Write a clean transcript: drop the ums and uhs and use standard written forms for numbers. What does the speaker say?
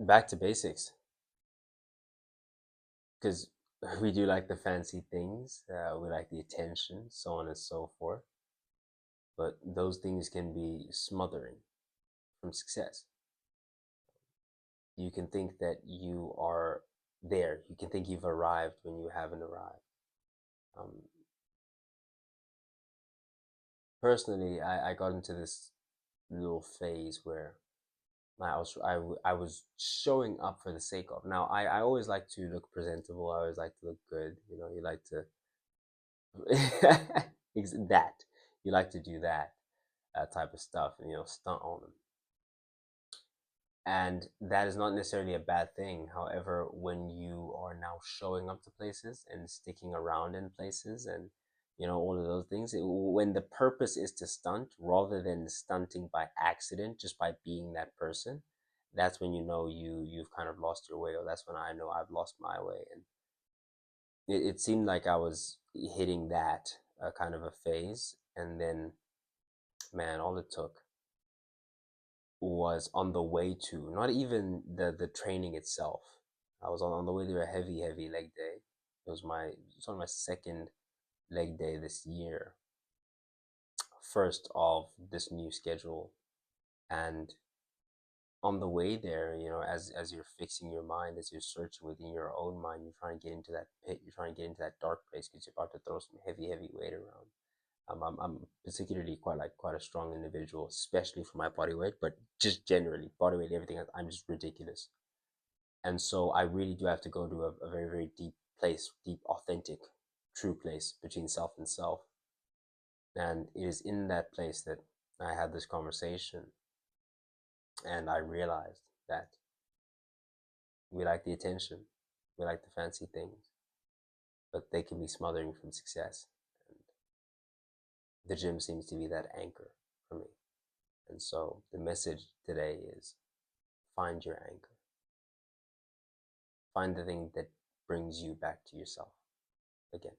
Back to basics, because we do like the fancy things, we like the attention, so on and so forth. But those things can be smothering from success. You can think that you are there. You can think you've arrived when you haven't arrived. Um, Personally, I got into this little phase where I was showing up for the sake of. Now, I always like to look presentable. I always like to look good. You know, you like to that. You like to do that type of stuff, and stunt on them. And that is not necessarily a bad thing. However, when you are now showing up to places and sticking around in places and all of those things, when the purpose is to stunt rather than stunting by accident, just by being that person, that's when you've kind of lost your way, or that's when I know I've lost my way. And it seemed like I was hitting that kind of a phase, and then man, all it took was on the way to not even the training itself. I was on the way to a heavy leg day. It was on my second leg day this year, first of this new schedule. And on the way there, as you're fixing your mind, as you're searching within your own mind, you're trying to get into that pit, you're trying to get into that dark place because you're about to throw some heavy weight around. I'm particularly quite a strong individual, especially for my body weight, but just generally body weight, everything else, I'm just ridiculous. And so I really do have to go to a very deep place, deep, authentic, true place between self and self. And it is in that place that I had this conversation, and I realized that we like the attention, we like the fancy things, but they can be smothering from success. And the gym seems to be that anchor for me. And so the message today is find your anchor. Find the thing that brings you back to yourself again.